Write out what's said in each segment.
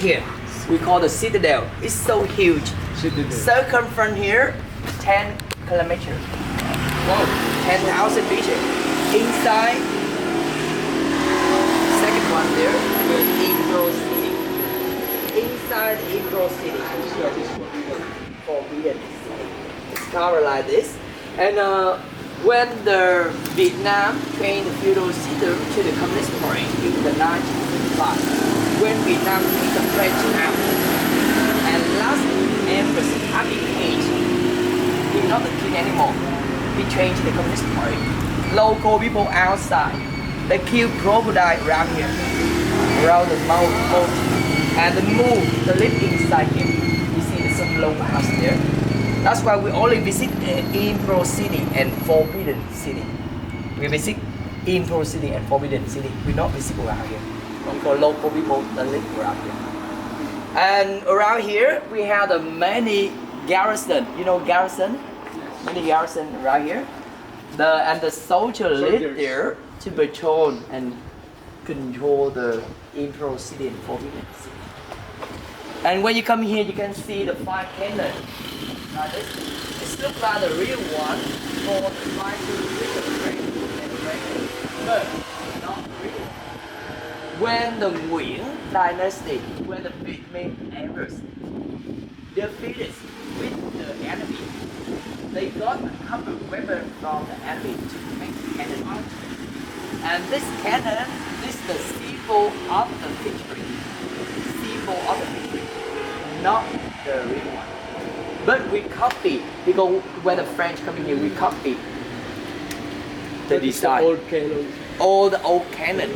here. We call the Citadel. It's so huge. Circumference here, 10 kilometers. Whoa, 10,000 meters. Inside, second one there, Imperial City. Inside Imperial City, forbidden city. It's covered like this. And when the Vietnam trained the feudal system to the communist party in the 1955, when Vietnam took the French out, and last Empress Handicrafts, he not the king anymore. He changed the communist party. Local people outside, they kill crocodile around here, around the moat, and the moon, they live inside here. You see there's some local house there. That's why we only visit Imperial City and Forbidden City. We visit Imperial City and Forbidden City. We not visit around here. For local people that live around here. And around here we have the many garrison. You know garrison? Many garrison around here. And the soldier live there to patrol and control the Imperial City and Forbidden City. And when you come here, you can see the 5 cannons. Like this. It looks like the real one for the fight to but not real. When the Nguyen Dynasty, when the Vietnamese emperors defeated with the enemy, they got a couple of weapons from the enemy to make cannon out. And this cannon is the symbol of the victory. Symbol of the victory, not the real one. But we copy, because when the French come in here, we copy the design. Old cannon. All the old cannon.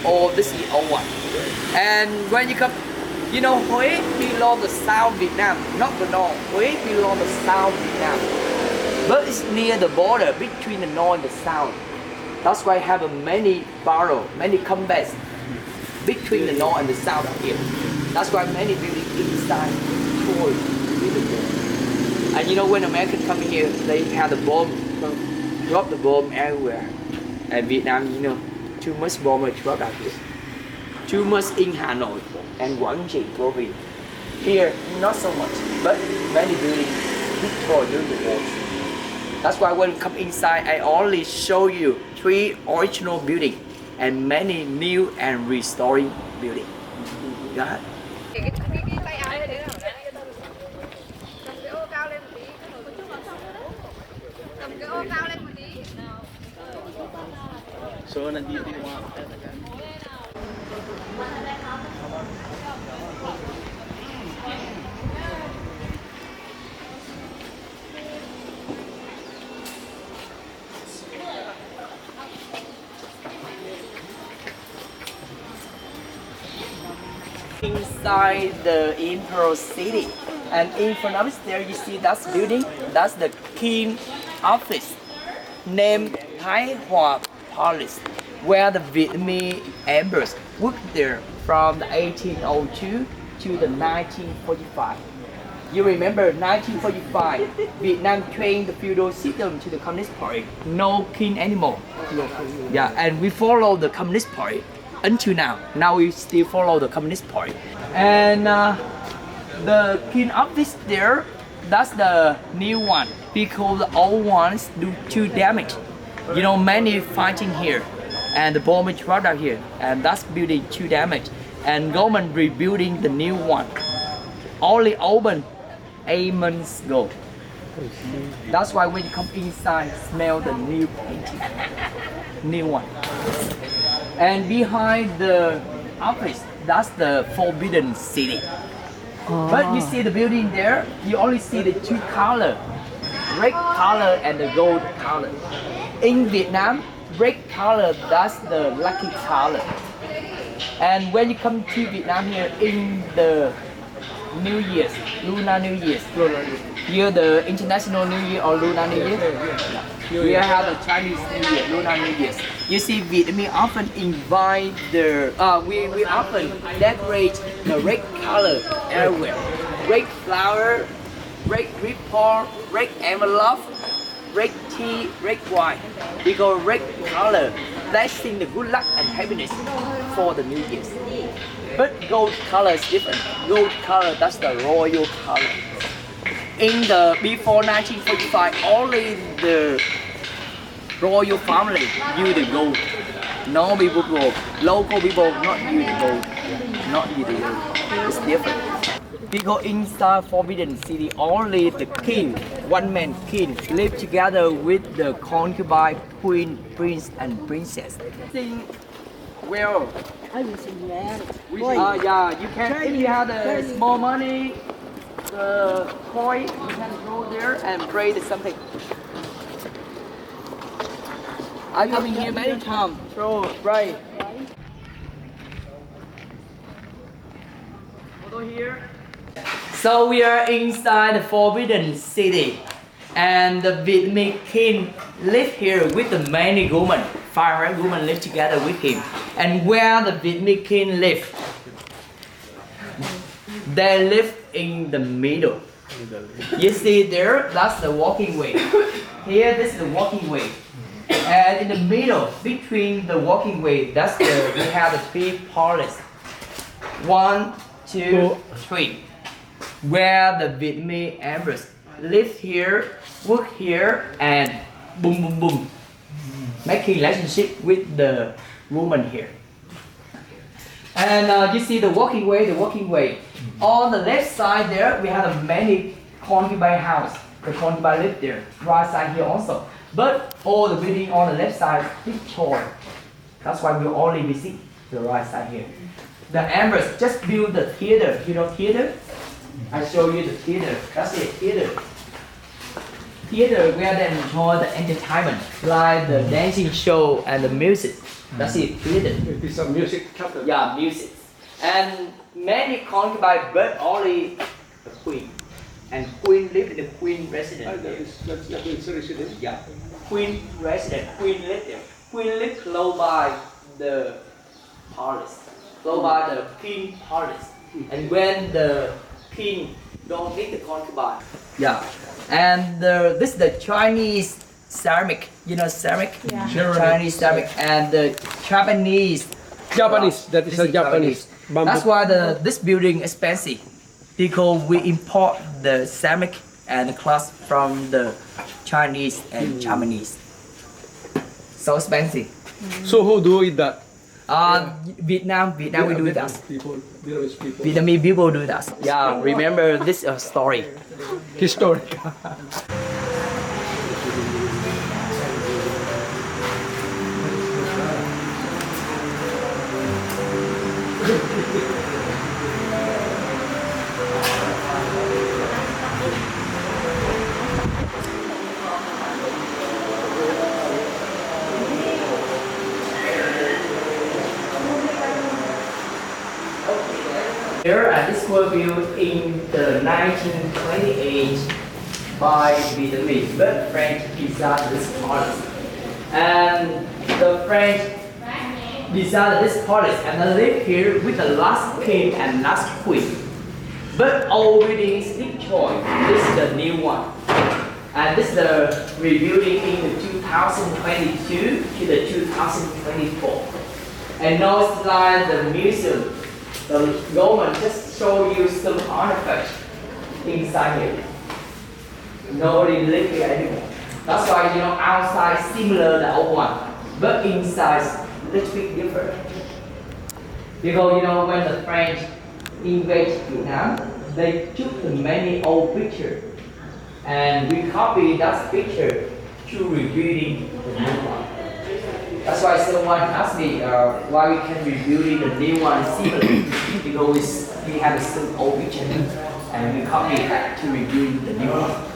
All this is the old one. And when you come, you know, Huế belong to South Vietnam, not the North. Huế belong to South Vietnam. But it's near the border between the North and the South. That's why I have many battle, many combats between the North and the South here. That's why many buildings inside towards. And you know when Americans come here, they have the bomb, drop the bomb everywhere. And Vietnam, you know, too much bomb drop out here. Too much in Hanoi and Quảng Trị province. Here, not so much, but many buildings destroyed during the war. That's why when you come inside, I only show you 3 original buildings and many new and restoring buildings. Got it? So nandito yung mga inside the Imperial City, and in front of us there you see that building. That's the King office, named Thái Hòa Palace, where the Vietnamese emperors worked there from the 1802 to the 1945. You remember 1945, Vietnam trained the feudal system to the Communist Party. No king anymore. Yeah, and we follow the Communist Party until now. Now we still follow the Communist Party. And the king office there, that's the new one, because the old ones do too damage. You know, many fighting here, and the bomb is right out here, and that's building too damage. And government rebuilding the new one. Only open 8 months ago. That's why when you come inside, smell the new painting, new one. And behind the office, that's the Forbidden City. But you see the building there, you only see the 2 colors, red color and the gold color. In Vietnam, red color, that's the lucky color. And when you come to Vietnam here in the New Year's, Lunar New Year's, here the International New Year or Lunar New Year, we have the Chinese New Year, Lunar New Year's. You see, Vietnamese often invite the, we often decorate the red color everywhere. Red flower, red report, red envelope, red tea, red wine. Because red color blessing the good luck and happiness for the New Year's. but gold color is different. Gold color, that's the royal color. In the before 1945, only the royal family use the gold. No people, local people not use the gold. Not use the gold. It's different. Because inside Forbidden City, only the king, one man king, live together with the concubine, queen, prince, and princess. Well, yeah, you can, if you have the small money, the coin, you can go there and pray to something. I'm coming here many times, so right. Photo here. So we are inside the Forbidden City, and the Vietnamese king live here with the many women. 500 women live together with him. And where the Vietnamese king live, they live in the middle. You see there, that's the walking way. Here, this is the walking way. And in the middle, between the walking way, that's the, we have the three palaces. 1, 2, 3. Where the Vietnamese empress live here, work here, and boom, boom, boom, making relationship with the woman here. And you see the walking way, On the left side there, we have a many concubine house. The concubine live there. Right side here also. But all the building on the left side is destroyed. That's why we only visit the right side here. The empress just built the theater. You know theater? I show you the theater. That's it, theater. Theater where they enjoy the entertainment, like the dancing show and the music. That's it, theater. It is a music chapter. Yeah, music. And many concubines, but only the queen. And queen live in the queen residence. That's the queen's residence. Yeah, queen residence. Queen live there. Queen live close by the palace, close by the king palace. And when the king don't need the concubine. Yeah, and this is the Chinese ceramic. You know ceramic? Yeah. Chinese ceramic and the Japanese. That is a Japanese. Bamboo. That's why this building is expensive, because we import the ceramic and the glass from the Chinese and Japanese. So expensive. So who do it that? Vietnam we do that. Vietnamese people. Vietnamese people do that. Yeah, remember this story. Historic. Here, this was built in the 1928 by Vietnamese, but French designed this palace. And the French designed this palace and they live here with the last king and last queen. But all buildings destroyed. This is the new one. And this is the rebuilding in the 2022 to the 2024. And now it's like the museum. The government just show you some artifacts inside here. Nobody live here anymore. That's why outside similar the old one, but inside a little bit different. Because when the French invaded Vietnam, they took the many old pictures and we copied that picture to rebuilding the new one. That's why someone asked me why we can rebuilding the new one similar, because we have some old picture and we copy that to rebuild the new one.